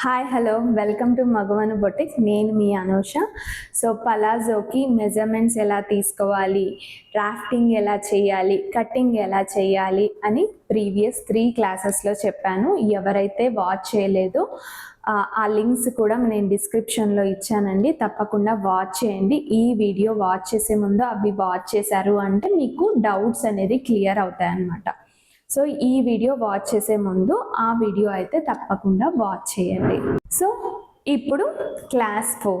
Hi hello welcome to మగవను boutique. నేను మీ అనూష. సో పలాజోకి మెజర్మెంట్స్ ఎలా తీసుకోవాలి, డ్రాఫ్టింగ్ ఎలా చేయాలి, కటింగ్ ఎలా చేయాలి అని ప్రీవియస్ 3 క్లాసెస్లో చెప్పాను. ఎవరైతే వాచ్ చేయలేదో ఆ లింక్స్ కూడా నేను డిస్క్రిప్షన్లో ఇచ్చానండి, తప్పకుండా వాచ్ చేయండి. ఈ వీడియో వాచ్ చేసే ముందు అవి వాచ్ చేశారు అంటే మీకు డౌట్స్ అనేది క్లియర్ అవుతాయి అన్నమాట. సో ఈ వీడియో వాచ్ చేసే ముందు ఆ వీడియో అయితే తప్పకుండా వాచ్ చేయండి. సో ఇప్పుడు క్లాస్ 4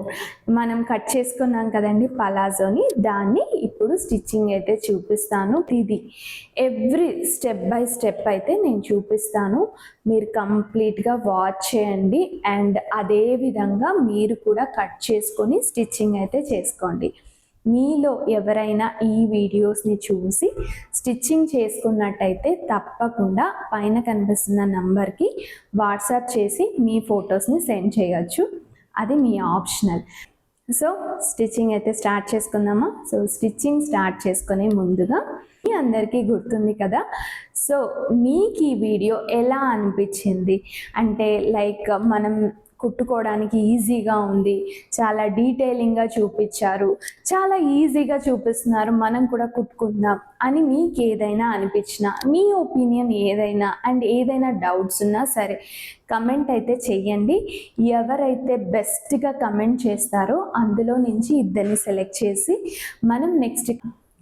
మనం కట్ చేసుకున్నాం కదండి పలాజోని, దాన్ని ఇప్పుడు స్టిచ్చింగ్ అయితే చూపిస్తాను. ఇది ఎవ్రీ స్టెప్ బై స్టెప్ అయితే నేను చూపిస్తాను, మీరు కంప్లీట్గా వాచ్ చేయండి. అండ్ అదే విధంగా మీరు కూడా కట్ చేసుకొని స్టిచ్చింగ్ అయితే చేసుకోండి. మీలో ఎవరైనా ఈ వీడియోస్ని చూసి స్టిచ్చింగ్ చేసుకున్నట్టయితే తప్పకుండా పైన కనిపిస్తున్న నంబర్కి వాట్సాప్ చేసి మీ ఫొటోస్ని సెండ్ చేయొచ్చు, అది మీ ఆప్షనల్. సో స్టిచ్చింగ్ అయితే స్టార్ట్ చేసుకుందామా? సో స్టిచ్చింగ్ స్టార్ట్ చేసుకునే ముందుగా మీ అందరికీ గుర్తుంది కదా, సో మీకు ఈ వీడియో ఎలా అనిపించింది అంటే లైక్ మనం కుట్టుకోవడానికి ఈజీగా ఉంది, చాలా డీటెయిలింగ్గా చూపించారు, చాలా ఈజీగా చూపిస్తున్నారు, మనం కూడా కుట్టుకుందాం అని మీకు ఏదైనా అనిపించినా, మీ ఒపీనియన్ ఏదైనా అండ్ ఏదైనా డౌట్స్ ఉన్నా సరే కమెంట్ అయితే చెయ్యండి. ఎవరైతే బెస్ట్గా కమెంట్ చేస్తారో అందులో నుంచి ఇద్దరిని సెలెక్ట్ చేసి మనం నెక్స్ట్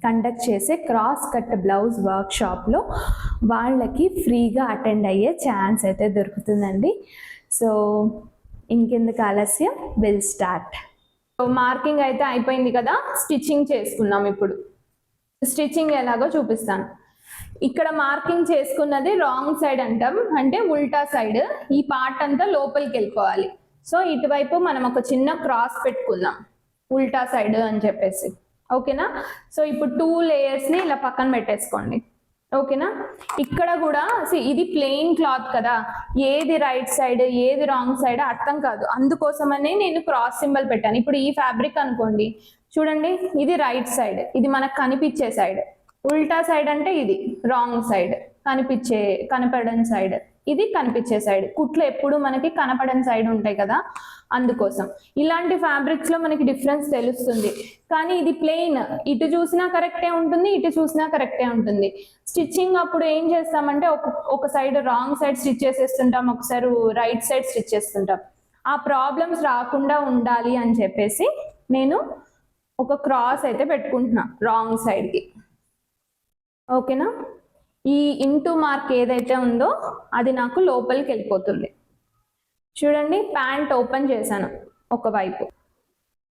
కండక్ట్ చేసే క్రాస్ కట్ బ్లౌజ్ వర్క్షాప్లో వాళ్ళకి ఫ్రీగా అటెండ్ అయ్యే ఛాన్స్ అయితే దొరుకుతుందండి. సో ఇంకెందుకు ఆలస్యం, విల్ స్టార్ట్. సో మార్కింగ్ అయితే అయిపోయింది కదా, స్టిచ్చింగ్ చేసుకున్నాం. ఇప్పుడు స్టిచ్చింగ్ ఎలాగో చూపిస్తాను. ఇక్కడ మార్కింగ్ చేసుకున్నది రాంగ్ సైడ్ అంటాం, అంటే ఉల్టా సైడ్. ఈ పార్ట్ అంతా లోపలికి వెళ్ళిపోవాలి. సో ఇటువైపు మనం ఒక చిన్న క్రాస్ పెట్టుకుందాం ఉల్టా సైడ్ అని చెప్పేసి, ఓకేనా? సో ఇప్పుడు 2 లేయర్స్ని ఇలా పక్కన పెట్టేసుకోండి, ఓకేనా? ఇక్కడ కూడా ఇది ప్లెయిన్ క్లాత్ కదా, ఏది రైట్ సైడ్ ఏది రాంగ్ సైడ్ అర్థం కాదు, అందుకోసమనే నేను క్రాస్ సింబల్ పెట్టాను. ఇప్పుడు ఈ ఫ్యాబ్రిక్ అనుకోండి, చూడండి ఇది రైట్ సైడ్, ఇది మనకు కనిపించే సైడ్. ఉల్టా సైడ్ అంటే ఇది రాంగ్ సైడ్, కనపడని సైడ్, ఇది కనిపించే సైడ్. కుట్లు ఎప్పుడు మనకి కనపడని సైడ్ ఉంటాయి కదా, అందుకోసం ఇలాంటి ఫ్యాబ్రిక్స్ లో మనకి డిఫరెన్స్ తెలుస్తుంది. కానీ ఇది ప్లెయిన్, ఇటు చూసినా కరెక్టే ఉంటుంది, ఇటు చూసినా కరెక్టే ఉంటుంది. స్టిచ్చింగ్ అప్పుడు ఏం చేస్తామంటే ఒక సైడ్ రాంగ్ సైడ్ స్టిచ్ చేసేస్తుంటాం, ఒకసారి రైట్ సైడ్ స్టిచ్ చేస్తుంటాం. ఆ ప్రాబ్లమ్స్ రాకుండా ఉండాలి అని చెప్పేసి నేను ఒక క్రాస్ అయితే పెట్టుకుంటున్నా రాంగ్ సైడ్కి, ఓకేనా? ఈ ఇంటూ మార్క్ ఏదైతే ఉందో అది నాకు లోపలికి వెళ్ళిపోతుంది. చూడండి, ప్యాంట్ ఓపెన్ చేశాను ఒకవైపు.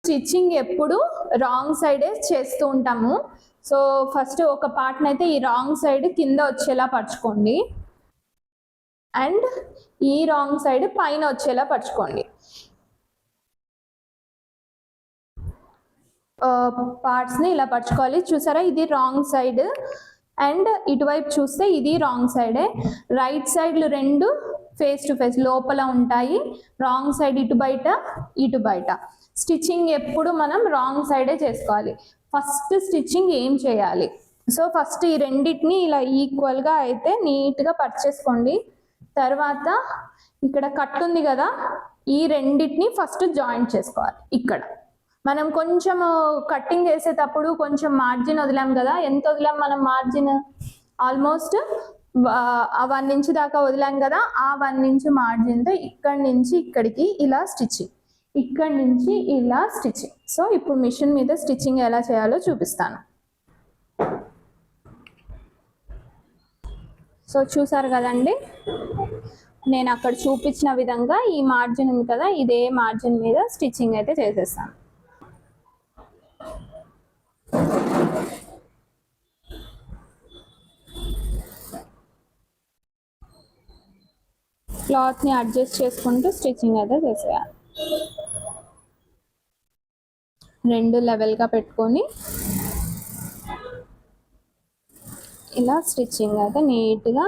స్టిచ్చింగ్ ఎప్పుడు రాంగ్ సైడే చేస్తూ ఉంటాము. సో ఫస్ట్ ఒక పార్ట్ని అయితే ఈ రాంగ్ సైడ్ కింద వచ్చేలా పరుచుకోండి, అండ్ ఈ రాంగ్ సైడ్ పైన వచ్చేలా పరుచుకోండి. పార్ట్స్ని ఇలా పరుచుకోవాలి. చూసారా, ఇది రాంగ్ సైడ్ అండ్ ఇటువైపు చూస్తే ఇది రాంగ్ సైడే. రైట్ సైడ్లు 2 ఫేస్ టు ఫేస్ లోపల ఉంటాయి, రాంగ్ సైడ్ ఇటు బయట ఇటు బయట. స్టిచ్చింగ్ ఎప్పుడు మనం రాంగ్ సైడే చేసుకోవాలి. ఫస్ట్ స్టిచ్చింగ్ ఏం చేయాలి, సో ఫస్ట్ ఈ రెండింటిని ఇలా ఈక్వల్గా అయితే నీట్గా పర్చేసుకోండి. తర్వాత ఇక్కడ కట్ ఉంది కదా, ఈ రెండింటిని ఫస్ట్ జాయింట్ చేసుకోవాలి. ఇక్కడ మనం కొంచెం కట్టింగ్ చేసేటప్పుడు కొంచెం మార్జిన్ వదిలాం కదా, ఎంత వదిలాం మనం మార్జిన్? ఆల్మోస్ట్ 1 ఇంచ్ దాకా వదిలాం కదా, ఆ 1 ఇంచ్ మార్జిన్తో ఇక్కడి నుంచి ఇక్కడికి ఇలా స్టిచ్చింగ్, ఇక్కడి నుంచి ఇలా స్టిచ్చింగ్. సో ఇప్పుడు మిషన్ మీద స్టిచ్చింగ్ ఎలా చేయాలో చూపిస్తాను. సో చూసారు కదండి, నేను అక్కడ చూపించిన విధంగా ఈ మార్జిన్ ఉంది కదా, ఇదే మార్జిన్ మీద స్టిచ్చింగ్ అయితే చేసేస్తాను. క్లాత్ని అడ్జస్ట్ చేసుకుంటూ స్టిచ్చింగ్ అయితే చేసేయాలి. 2 లెవెల్గా పెట్టుకొని ఇలా స్టిచ్చింగ్ అయితే నీట్గా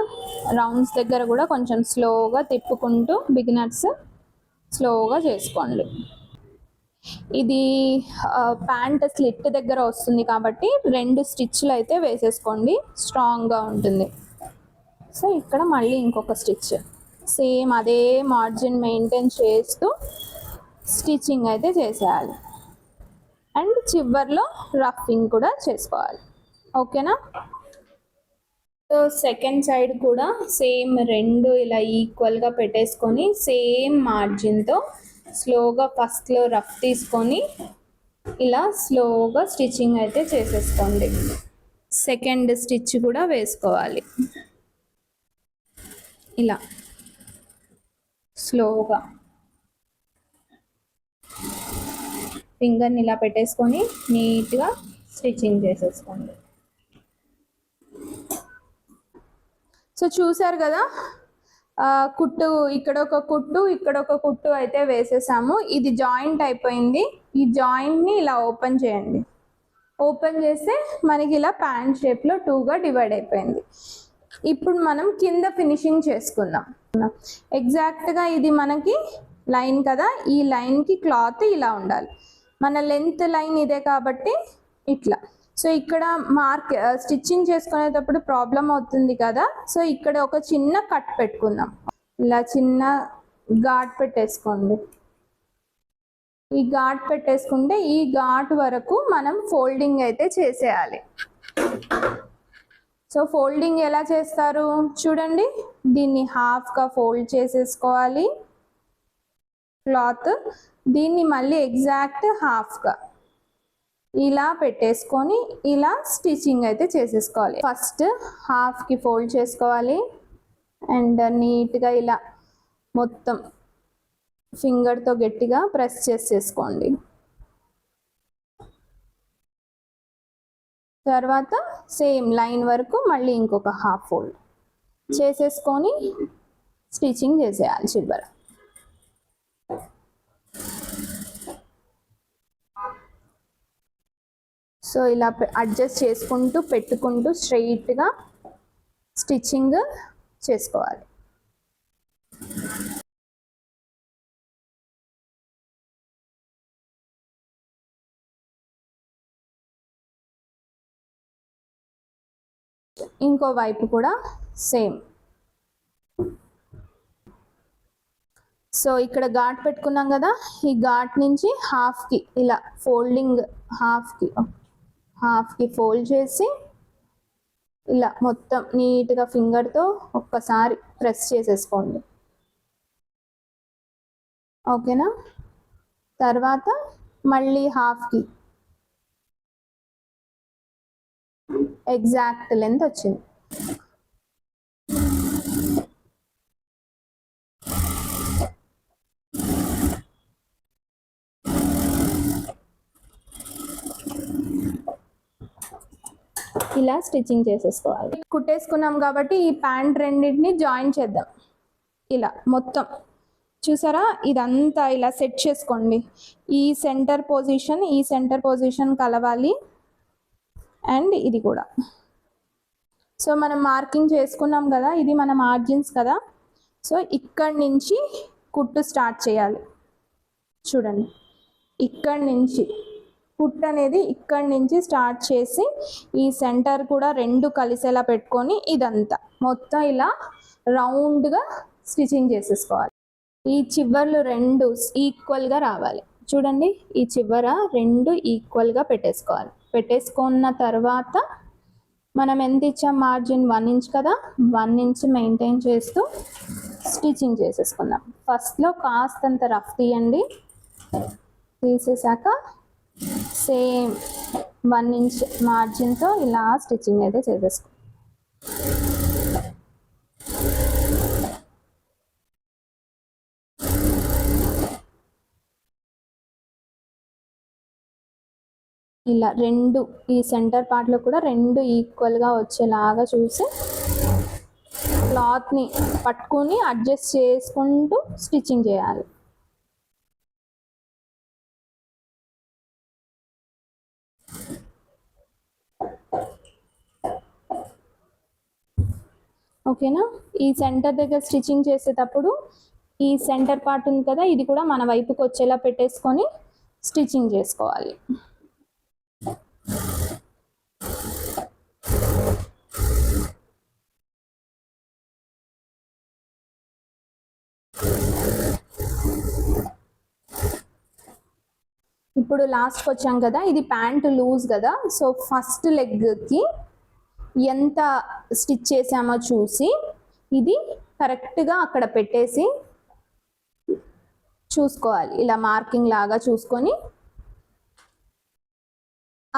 రౌండ్స్ దగ్గర కూడా కొంచెం స్లోగా తిప్పుకుంటూ బిగినర్స్ స్లోగా చేసుకోండి. ఇది ప్యాంట్ స్లిట్ దగ్గర వస్తుంది కాబట్టి 2 స్టిచ్లు అయితే వేసేసుకోండి, స్ట్రాంగ్గా ఉంటుంది. సో ఇక్కడ మళ్ళీ ఇంకొక స్టిచ్, సేమ్ అదే మార్జిన్ మెయింటైన్ చేస్తూ స్టిచ్చింగ్ అయితే చేసేయాలి. అండ్ చివర్లో రఫింగ్ కూడా చేసుకోవాలి. ఓకేనా? సో సెకండ్ సైడ్ కూడా సేమ్ రెండు ఇలా ఈక్వల్గా పెట్టేసుకొని సేమ్ మార్జిన్తో స్లోగా ఫస్ట్లో రఫ్ తీసుకొని ఇలా స్లోగా స్టిచ్చింగ్ అయితే చేసేసుకోండి. సెకండ్ స్టిచ్ కూడా వేసుకోవాలి. ఇలా స్లోగా ఫింగర్ని ఇలా పెట్టేసుకొని నీట్గా స్టిచ్చింగ్ చేసేసుకోండి. సో చూసారు కదా, కుట్టు ఇక్కడ ఒక కుట్టు ఇక్కడ ఒక కుట్టు అయితే వేసేసాము. ఇది జాయింట్ అయిపోయింది. ఈ జాయింట్ని ఇలా ఓపెన్ చేయండి. ఓపెన్ చేస్తే మనకి ఇలా ప్యాంట్ షేప్లో 2గా డివైడ్ అయిపోయింది. ఇప్పుడు మనం కింద ఫినిషింగ్ చేసుకుందాం. ఎగ్జాక్ట్గా ఇది మనకి లైన్ కదా, ఈ లైన్కి క్లాత్ ఇలా ఉండాలి. మన లెంత్ లైన్ ఇదే కాబట్టి ఇట్లా. సో ఇక్కడ స్టిచ్చింగ్ చేసుకునేటప్పుడు ప్రాబ్లం అవుతుంది కదా, సో ఇక్కడ ఒక చిన్న కట్ పెట్టుకుందాం. ఇలా చిన్న ఘాట్ పెట్టేసుకోండి. ఈ ఘాట్ పెట్టేసుకుంటే ఈ ఘాట్ వరకు మనం ఫోల్డింగ్ అయితే చేసేయాలి. సో ఫోల్డింగ్ ఎలా చేస్తారు చూడండి. దీన్ని హాఫ్గా ఫోల్డ్ చేసేసుకోవాలి క్లాత్. దీన్ని మళ్ళీ ఎగ్జాక్ట్ హాఫ్గా ఇలా పెట్టేసుకొని ఇలా స్టిచ్చింగ్ అయితే చేసేసుకోవాలి. ఫస్ట్ హాఫ్కి ఫోల్డ్ చేసుకోవాలి అండ్ నీట్గా ఇలా మొత్తం ఫింగర్తో గట్టిగా ప్రెస్ చేసేసుకోండి. తర్వాత సేమ్ లైన్ వరకు మళ్ళీ ఇంకొక హాఫ్ ఫోల్డ్ చేసేసుకొని స్టిచ్చింగ్ చేసేయాలి చివర. సో ఇలా అడ్జస్ట్ చేసుకుంటూ పెట్టుకుంటూ స్ట్రైట్గా స్టిచ్చింగ్ చేసుకోవాలి. ఇంకో వైపు కూడా సేమ్. సో ఇక్కడ ఘాట్ పెట్టుకున్నాం కదా, ఈ ఘాట్ నుంచి హాఫ్కి ఇలా ఫోల్డింగ్ హాఫ్కి ఫోల్డ్ చేసి ఇలా మొత్తం నీట్గా ఫింగర్తో ఒక్కసారి ప్రెస్ చేసేసుకోండి. ఓకేనా? తర్వాత మళ్ళీ హాఫ్కి ఎగ్జాక్ట్ లెంత్ వచ్చింది. ఇలా స్టిచ్చింగ్ చేసేసుకోవాలి. కుట్టేసుకున్నాం కాబట్టి ఈ ప్యాంట్ రెండింటిని జాయిన్ చేద్దాం. ఇలా మొత్తం చూసారా, ఇదంతా ఇలా సెట్ చేసుకోండి. ఈ సెంటర్ పొజిషన్ కలవాలి అండ్ ఇది కూడా. సో మనం మార్కింగ్ చేసుకున్నాం కదా, ఇది మన మార్జిన్స్ కదా. సో ఇక్కడి నుంచి కుట్టు స్టార్ట్ చేయాలి. చూడండి, ఇక్కడి నుంచి కుట్టు అనేది ఇక్కడి నుంచి స్టార్ట్ చేసి ఈ సెంటర్ కూడా రెండు కలిసేలా పెట్టుకొని ఇదంతా మొత్తం ఇలా రౌండ్గా స్టిచ్చింగ్ చేసేసుకోవాలి. ఈ చివర్లు రెండు ఈక్వల్గా రావాలి. చూడండి, ఈ చివర రెండు ఈక్వల్గా పెట్టేసుకోవాలి. పెట్టేసుకున్న తర్వాత మనం ఎంత ఇచ్చాం మార్జిన్ 1 ఇంచ్ కదా, 1 ఇంచ్ మెయింటైన్ చేస్తూ స్టిచ్చింగ్ చేసేసుకుందాం. ఫస్ట్లో కాస్తంత రఫ్ తీయండి. తీసేసాక సేమ్ 1 ఇంచ్ మార్జిన్తో ఇలా స్టిచ్చింగ్ అయితే చేసేసుకో. ఇలా రెండు ఈ సెంటర్ పార్ట్లో కూడా రెండు ఈక్వల్గా వచ్చేలాగా చూసి క్లాత్ని పట్టుకొని అడ్జస్ట్ చేసుకుంటూ స్టిచ్చింగ్ చేయాలి. ఓకేనా? ఈ సెంటర్ దగ్గర స్టిచ్చింగ్ చేసేటప్పుడు ఈ సెంటర్ పార్ట్ ఉంది కదా, ఇది కూడా మన వైపుకి వచ్చేలా పెట్టేసుకొని స్టిచ్చింగ్ చేసుకోవాలి. ఇప్పుడు లాస్ట్కి వచ్చాం కదా, ఇది ప్యాంట్ లూజ్ కదా, సో ఫస్ట్ లెగ్కి ఎంత స్టిచ్ చేసామో చూసి ఇది కరెక్ట్గా అక్కడ పెట్టేసి చూసుకోవాలి. ఇలా మార్కింగ్ లాగా చూసుకొని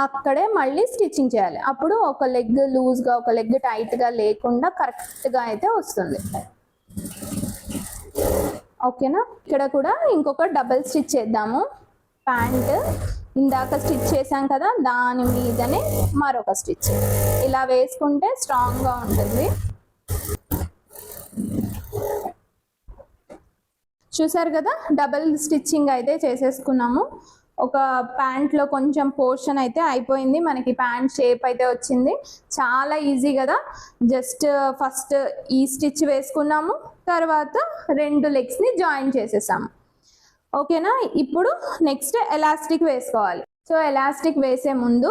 అక్కడే మళ్ళీ స్టిచ్చింగ్ చేయాలి. అప్పుడు ఒక లెగ్ లూజ్గా ఒక లెగ్ టైట్గా లేకుండా కరెక్ట్గా అయితే వస్తుంది. ఓకేనా? ఇక్కడ కూడా ఇంకొక డబల్ స్టిచ్ చేద్దాము. ప్యాంట్ ఇందాక స్టిచ్ చేసాం కదా, దాని మీదనే మరొక స్టిచ్ ఇలా వేసుకుంటే స్ట్రాంగ్గా ఉంటుంది. చూసారు కదా, డబల్ స్టిచ్చింగ్ అయితే చేసేసుకున్నాము. ఒక ప్యాంట్లో కొంచెం పోర్షన్ అయితే అయిపోయింది, మనకి ప్యాంట్ షేప్ అయితే వచ్చింది. చాలా ఈజీ కదా. జస్ట్ ఫస్ట్ ఈ స్టిచ్ వేసుకున్నాము, తర్వాత 2 లెగ్స్ని జాయిన్ చేసేసాము. ఓకేనా? ఇప్పుడు నెక్స్ట్ ఎలాస్టిక్ వేసుకోవాలి. సో ఎలాస్టిక్ వేసే ముందు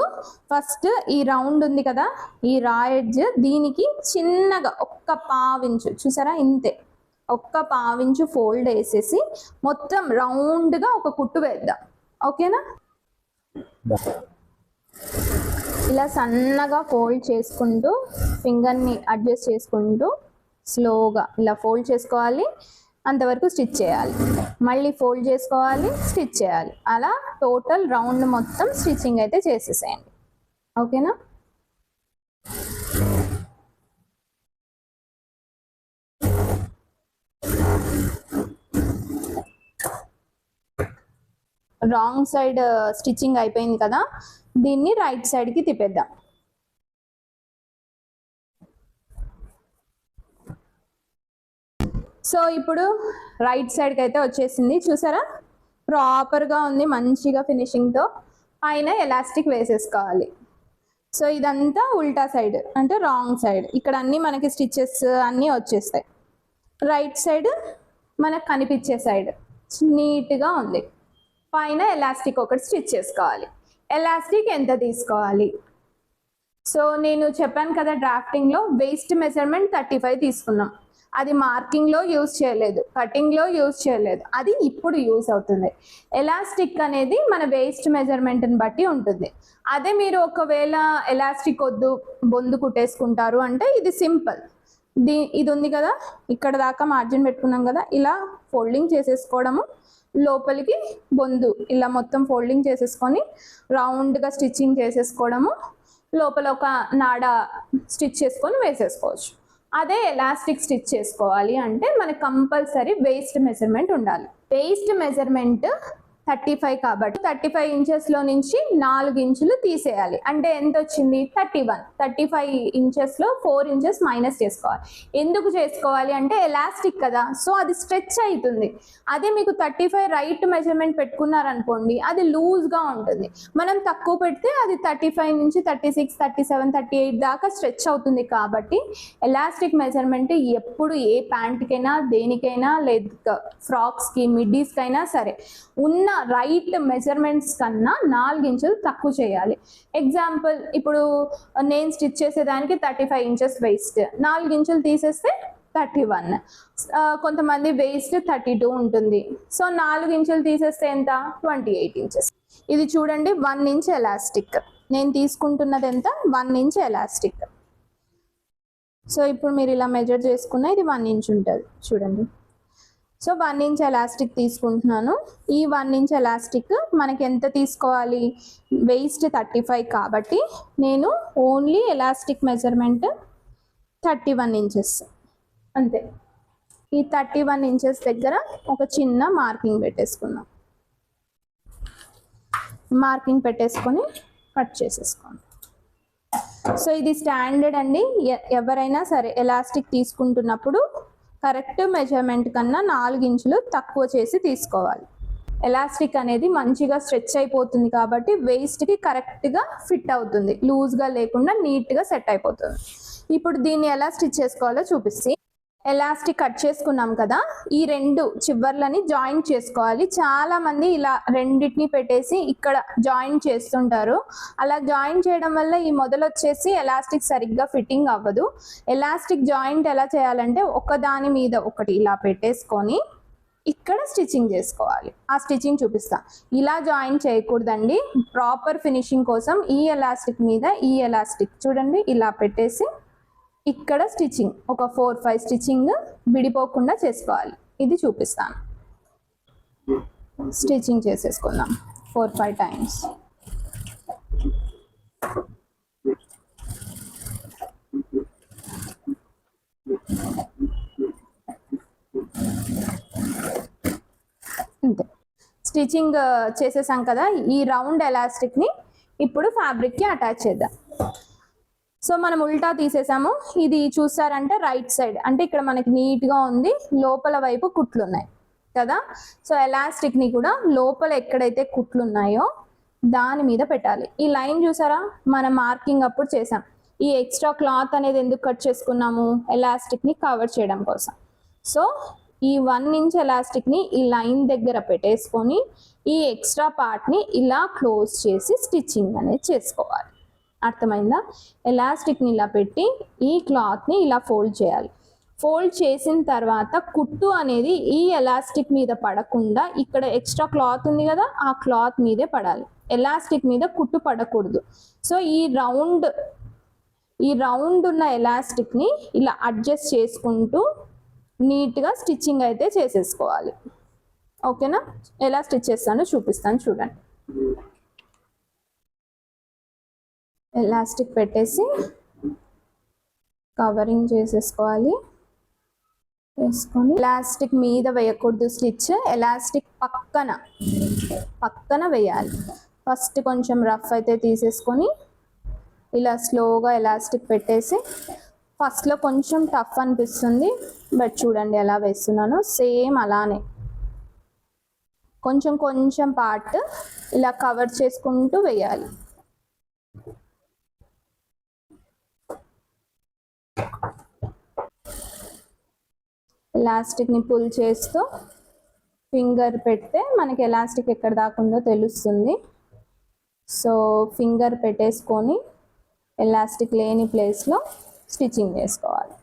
ఫస్ట్ ఈ రౌండ్ ఉంది కదా, ఈ రా ఎడ్జ్, దీనికి చిన్నగా ఒక్క పావించు, చూసారా ఇంతే, ఒక్క పావించు ఫోల్డ్ వేసేసి మొత్తం రౌండ్గా ఒక కుట్టు వేద్దాం. ఓకేనా? ఇలా సన్నగా ఫోల్డ్ చేసుకుంటూ ఫింగర్ని అడ్జస్ట్ చేసుకుంటూ స్లోగా ఇలా ఫోల్డ్ చేసుకోవాలి, అంతవరకు స్టిచ్ చేయాలి. మళ్ళీ ఫోల్డ్ చేసుకోవాలి, స్టిచ్ చేయాలి. అలా టోటల్ రౌండ్ మొత్తం స్టిచ్చింగ్ అయితే చేసేసేయండి. ఓకేనా? రాంగ్ సైడ్ స్టిచ్చింగ్ అయిపోయింది కదా, దీన్ని రైట్ సైడ్కి తిప్పేద్దాం. సో ఇప్పుడు రైట్ సైడ్కి అయితే వచ్చేసింది. చూసారా, ప్రాపర్గా ఉంది, మంచిగా ఫినిషింగ్తో. పైన ఎలాస్టిక్ వేసేసుకోవాలి. సో ఇదంతా ఉల్టా సైడ్ అంటే రాంగ్ సైడ్. ఇక్కడ అన్నీ మనకి స్టిచెస్ అన్నీ వచ్చేస్తాయి. రైట్ సైడ్ మనకు కనిపించే సైడ్ నీట్గా ఉంది. పైన ఎలాస్టిక్ ఒకటి స్టిచ్ చేసుకోవాలి. ఎలాస్టిక్ ఎంత తీసుకోవాలి? సో నేను చెప్పాను కదా, డ్రాఫ్టింగ్లో వేస్ట్ మెజర్మెంట్ 35 తీసుకున్నాం. అది మార్కింగ్లో యూజ్ చేయలేదు, కటింగ్లో యూజ్ చేయలేదు, అది ఇప్పుడు యూజ్ అవుతుంది. ఎలాస్టిక్ అనేది మన వేస్ట్ మెజర్మెంట్ని బట్టి ఉంటుంది. అదే మీరు ఒకవేళ ఎలాస్టిక్ వద్దు, బొందు కుట్టేసుకుంటారు అంటే ఇది సింపుల్. ఇది ఉంది కదా, ఇక్కడ దాకా మార్జిన్ పెట్టుకున్నాం కదా, ఇలా ఫోల్డింగ్ చేసేసుకోవడము, లోపలికి బొందు ఇలా మొత్తం ఫోల్డింగ్ చేసేసుకొని రౌండ్గా స్టిచ్చింగ్ చేసేసుకోవడము, లోపల ఒక నాడ స్టిచ్ చేసుకొని వేసేసుకోవచ్చు. అదే ఎలాస్టిక్ స్టిచ్ చేసుకోవాలి అంటే మనకు కంపల్సరీ వేస్ట్ మెజర్మెంట్ ఉండాలి. వేస్ట్ మెజర్మెంట్ 35 కాబట్టి 35 ఇంచెస్లో నుంచి 4 ఇంచులు తీసేయాలి. అంటే ఎంత వచ్చింది? 31. 35 ఇంచెస్లో 4 ఇంచెస్ మైనస్ చేసుకోవాలి. ఎందుకు చేసుకోవాలి అంటే ఎలాస్టిక్ కదా, సో అది స్ట్రెచ్ అవుతుంది. అదే మీకు 35 రైట్ మెజర్మెంట్ పెట్టుకున్నారనుకోండి, అది లూజ్గా ఉంటుంది. మనం తక్కువ పెడితే అది 35 నుంచి 36, 37, 38 దాకా స్ట్రెచ్ అవుతుంది. కాబట్టి ఎలాస్టిక్ మెజర్మెంట్ ఎప్పుడు ఏ ప్యాంట్కైనా, దేనికైనా, లేదా ఫ్రాక్స్కి, మిడ్డీస్కైనా సరే ఉన్న రైట్ మెజర్మెంట్స్ కన్నా 4 ఇంచులు తక్కువ చేయాలి. ఎగ్జాంపుల్, ఇప్పుడు నేను స్టిచ్ చేసేదానికి 35 ఇంచెస్ వేస్ట్, 4 ఇంచులు తీసేస్తే 31. కొంతమంది వేస్ట్ 32 ఉంటుంది, సో 4 ఇంచులు తీసేస్తే ఎంత? 28 ఇంచెస్. ఇది చూడండి, 1 ఇంచ్ ఎలాస్టిక్. నేను తీసుకుంటున్నది ఎంత? 1 ఇంచ్ ఎలాస్టిక్. సో ఇప్పుడు మీరు ఇలా మెజర్ చేసుకున్న ఇది 1 ఇంచ్ ఉంటుంది చూడండి. సో 1 ఇంచ్ ఎలాస్టిక్ తీసుకుంటున్నాను. ఈ 1 ఇంచ్ ఎలాస్టిక్ మనకి ఎంత తీసుకోవాలి? వేస్ట్ 35 కాబట్టి నేను ఓన్లీ ఎలాస్టిక్ మెజర్మెంట్ 31 ఇంచెస్ అంతే. ఈ 31 ఇంచెస్ దగ్గర ఒక చిన్న మార్కింగ్ పెట్టేసుకున్నాం. మార్కింగ్ పెట్టేసుకొని కట్ చేసేసుకోండి. సో ఇది స్టాండర్డ్ అండి. ఎవరైనా సరే ఎలాస్టిక్ తీసుకుంటున్నప్పుడు కరెక్ట్ మెజర్మెంట్ కన్నా 4 ఇంచులు తక్కువ చేసి తీసుకోవాలి. ఎలాస్టిక్ అనేది మంచిగా స్ట్రెచ్ అయిపోతుంది కాబట్టి వేస్ట్కి కరెక్ట్గా ఫిట్ అవుతుంది, లూజ్గా లేకుండా నీట్గా సెట్ అయిపోతుంది. ఇప్పుడు దీన్ని ఎలా స్టిచ్ చేసుకోవాలో చూపిస్తే, ఎలాస్టిక్ కట్ చేసుకున్నాం కదా, ఈ 2 చివర్లని జాయింట్ చేసుకోవాలి. చాలామంది ఇలా రెండింటిని పెట్టేసి ఇక్కడ జాయింట్ చేస్తుంటారు. అలా జాయింట్ చేయడం వల్ల ఈ మొదలు వచ్చేసి ఎలాస్టిక్ సరిగ్గా ఫిట్టింగ్ అవ్వదు. ఎలాస్టిక్ జాయింట్ ఎలా చేయాలంటే, ఒకదాని మీద ఒకటి ఇలా పెట్టేసుకొని ఇక్కడ స్టిచ్చింగ్ చేసుకోవాలి. ఆ స్టిచ్చింగ్ చూపిస్తా. ఇలా జాయిన్ చేయకూడదండి. ప్రాపర్ ఫినిషింగ్ కోసం ఈ ఎలాస్టిక్ మీద ఈ ఎలాస్టిక్ చూడండి ఇలా పెట్టేసి ఇక్కడ స్టిచ్చింగ్ ఒక 4-5 స్టిచ్చింగ్ విడిపోకుండా చేసుకోవాలి. ఇది చూపిస్తాను. స్టిచ్చింగ్ చేసేసుకుందాం 4-5 టైమ్స్. అంతే. స్టిచ్చింగ్ చేసేసాం కదా. ఈ రౌండ్ ఎలాస్టిక్ని ఇప్పుడు ఫ్యాబ్రిక్కి అటాచ్ చేద్దాం. సో మనం ఉల్టా తీసేసాము. ఇది చూసారంటే రైట్ సైడ్, అంటే ఇక్కడ మనకి నీట్గా ఉంది, లోపల వైపు కుట్లు ఉన్నాయి కదా. సో ఎలాస్టిక్ని కూడా లోపల ఎక్కడైతే కుట్లు ఉన్నాయో దాని మీద పెట్టాలి. ఈ లైన్ చూసారా, మనం మార్కింగ్ అప్పుడు చేసాం. ఈ ఎక్స్ట్రా క్లాత్ అనేది ఎందుకు కట్ చేసుకున్నాము, ఎలాస్టిక్ని కవర్ చేయడం కోసం. సో ఈ 1 ఇంచ్ ఎలాస్టిక్ని ఈ లైన్ దగ్గర పెట్టేసుకొని ఈ ఎక్స్ట్రా పార్ట్ని ఇలా క్లోజ్ చేసి స్టిచ్చింగ్ అనేది చేసుకోవాలి. అర్థమైందా? ఎలాస్టిక్ని ఇలా పెట్టి ఈ క్లాత్ని ఇలా ఫోల్డ్ చేయాలి. ఫోల్డ్ చేసిన తర్వాత కుట్టు అనేది ఈ ఎలాస్టిక్ మీద పడకుండా ఇక్కడ ఎక్స్ట్రా క్లాత్ ఉంది కదా, ఆ క్లాత్ మీదే పడాలి. ఎలాస్టిక్ మీద కుట్టు పడకూడదు. సో ఈ రౌండ్ ఉన్న ఎలాస్టిక్ని ఇలా అడ్జస్ట్ చేసుకుంటూ నీట్గా స్టిచ్చింగ్ అయితే చేసేసుకోవాలి. ఓకేనా? ఎలా స్టిచ్ చేస్తానో చూపిస్తాను చూడండి. ఎలాస్టిక్ పెట్టేసి కవరింగ్ చేసేసుకోవాలి. వేసుకొని ఎలాస్టిక్ మీద వేయకూడదు స్టిచ్, ఎలాస్టిక్ పక్కన వేయాలి. ఫస్ట్ కొంచెం రఫ్ అయితే తీసేసుకొని ఇలా స్లోగా ఎలాస్టిక్ పెట్టేసి, ఫస్ట్లో కొంచెం టఫ్ అనిపిస్తుంది, బట్ చూడండి ఎలా వేస్తున్నానో సేమ్ అలానే కొంచెం పార్ట్ ఇలా కవర్ చేసుకుంటూ వేయాలి. ఎలాస్టిక్ని పుల్ చేస్తూ ఫింగర్ పెడితే మనకి ఎలాస్టిక్ ఎక్కడ దాకా ఉందో తెలుస్తుంది. సో ఫింగర్ పెట్టేసుకొని ఎలాస్టిక్ లేని ప్లేస్లో స్టిచ్చింగ్ చేసుకోవాలి.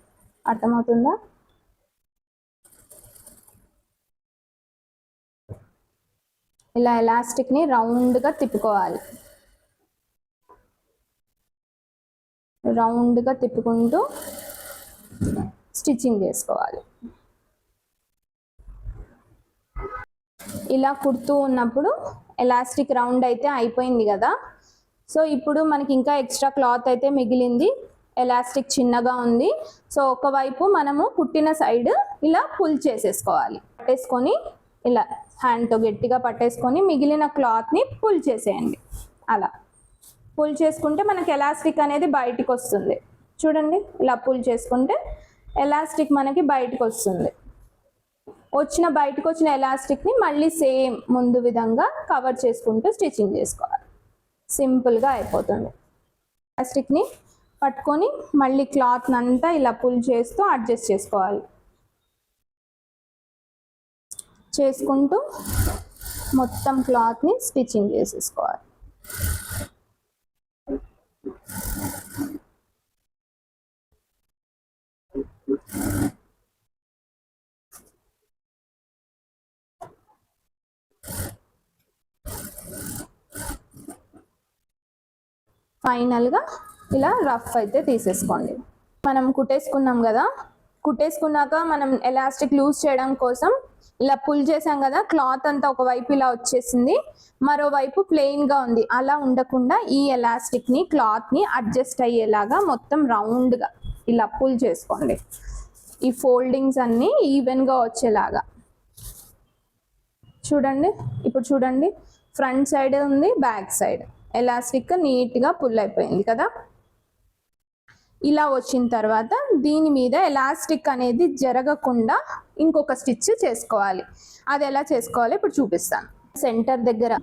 అర్థమవుతుందా? ఇలా ఎలాస్టిక్ని రౌండ్గా తిప్పుకోవాలి. రౌండ్గా తిప్పుకుంటూ స్టిచ్చింగ్ చేసుకోవాలి. ఇలా కుడుతూ ఉన్నప్పుడు ఎలాస్టిక్ రౌండ్ అయితే అయిపోయింది కదా. సో ఇప్పుడు మనకి ఇంకా ఎక్స్ట్రా క్లాత్ అయితే మిగిలింది. ఎలాస్టిక్ చిన్నగా ఉంది. సో ఒకవైపు మనము కుట్టిన సైడ్ ఇలా పుల్ చేసేసుకోవాలి. పట్టేసుకొని ఇలా హ్యాండ్తో గట్టిగా పట్టేసుకొని మిగిలిన క్లాత్ని పుల్ చేసేయండి. అలా పుల్ చేసుకుంటే మనకి ఎలాస్టిక్ అనేది బయటికి వస్తుంది. చూడండి ఇలా పుల్ చేసుకుంటే ఎలాస్టిక్ మనకి బయటకు వస్తుంది. బయటకు వచ్చిన ఎలాస్టిక్ని మళ్ళీ సేమ్ ముందు విధంగా కవర్ చేసుకుంటూ స్టిచ్చింగ్ చేసుకోవాలి. సింపుల్గా అయిపోతుంది. ఎలాస్టిక్ని పట్టుకొని మళ్ళీ క్లాత్ అంతా ఇలా పుల్ చేస్తూ అడ్జస్ట్ చేసుకోవాలి. చేసుకుంటూ మొత్తం క్లాత్ని స్టిచ్చింగ్ చేసేసుకోవాలి. ఫైనల్గా ఇలా రఫ్ అయితే తీసేసుకోండి. మనం కుట్టేసుకున్నాం కదా. కుట్టేసుకున్నాక మనం ఎలాస్టిక్ లూజ్ చేయడం కోసం ఇలా పుల్ చేసాం కదా, క్లాత్ అంతా ఒకవైపు ఇలా వచ్చేసింది, మరోవైపు ప్లెయిన్గా ఉంది. అలా ఉండకుండా ఈ ఎలాస్టిక్ని క్లాత్ని అడ్జస్ట్ అయ్యేలాగా మొత్తం రౌండ్గా ఇలా పుల్ చేసుకోండి. ఈ ఫోల్డింగ్స్ అన్నీ ఈవెన్గా వచ్చేలాగా చూడండి. ఇప్పుడు చూడండి, ఫ్రంట్ సైడ్ ఉంది, బ్యాక్ సైడ్ ఎలాస్టిక్ నీట్గా పుల్ అయిపోయింది కదా. ఇలా వచ్చిన తర్వాత దీని మీద ఎలాస్టిక్ అనేది జరగకుండా ఇంకొక స్టిచ్ చేసుకోవాలి. అది ఎలా చేసుకోవాలి ఇప్పుడు చూపిస్తాను. సెంటర్ దగ్గర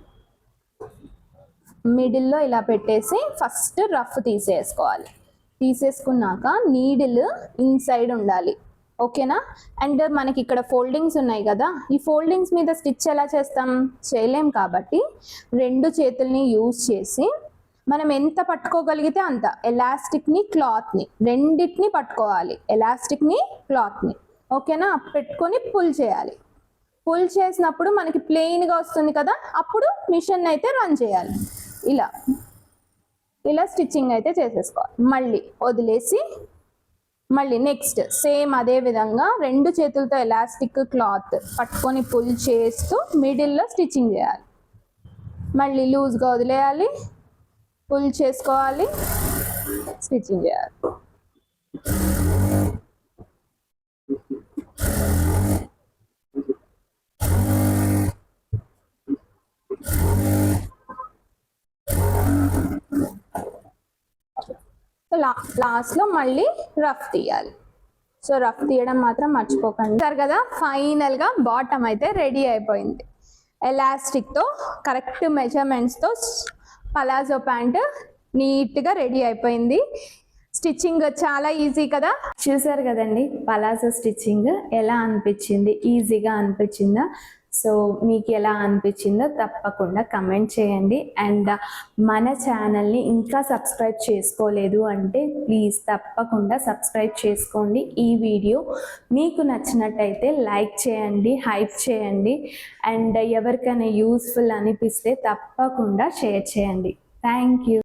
మిడిల్లో ఇలా పెట్టేసి ఫస్ట్ రఫ్ తీసేసుకోవాలి. తీసేసుకున్నాక నీడిల్ ఇన్సైడ్ ఉండాలి. ఓకేనా? అండ్ మనకి ఇక్కడ ఫోల్డింగ్స్ ఉన్నాయి కదా, ఈ ఫోల్డింగ్స్ మీద స్టిచ్ ఎలా చేస్తాం? చేయలేం కాబట్టి 2 చేతుల్ని యూజ్ చేసి మనం ఎంత పట్టుకోగలిగితే అంత ఎలాస్టిక్ని క్లాత్ని రెండింటిని పట్టుకోవాలి. ఎలాస్టిక్ని క్లాత్ని ఓకేనా? పెట్టుకొని పుల్ చేయాలి. పుల్ చేసినప్పుడు మనకి ప్లెయిన్గా వస్తుంది కదా, అప్పుడు మిషన్ అయితే రన్ చేయాలి. ఇలా స్టిచ్చింగ్ అయితే చేసేసుకోవాలి. మళ్ళీ వదిలేసి మళ్ళీ నెక్స్ట్ సేమ్ అదే విధంగా 2 చేతులతో ఎలాస్టిక్ క్లాత్ పట్టుకొని పుల్ చేస్తూ మిడిల్లో స్టిచ్చింగ్ చేయాలి. మళ్ళీ లూజ్గా వదిలేయాలి, పుల్ చేసుకోవాలి, స్టిచ్చింగ్ చేయాలి. లాస్ట్లో మళ్ళీ రఫ్ తీయాలి. సో రఫ్ తీయడం మాత్రం మర్చిపోకండి. సార్ కదా, ఫైనల్గా బాటమ్ అయితే రెడీ అయిపోయింది. ఎలాస్టిక్తో కరెక్ట్ మెజర్మెంట్స్తో పలాజో ప్యాంట్ నీట్గా రెడీ అయిపోయింది. స్టిచ్చింగ్ చాలా ఈజీ కదా. చూసారు కదండి పలాజో స్టిచ్చింగ్ ఎలా అనిపించింది, ఈజీగా అనిపించిందా? సో మీకు ఎలా అనిపించిందో తప్పకుండా కమెంట్ చేయండి. అండ్ మన ఛానల్ని ఇంకా సబ్స్క్రైబ్ చేసుకోలేదు అంటే ప్లీజ్ తప్పకుండా సబ్స్క్రైబ్ చేసుకోండి. ఈ వీడియో మీకు నచ్చినట్టయితే లైక్ చేయండి, హైప్ చేయండి. అండ్ ఎవరికైనా యూస్ఫుల్ అనిపిస్తే తప్పకుండా షేర్ చేయండి. Thank you.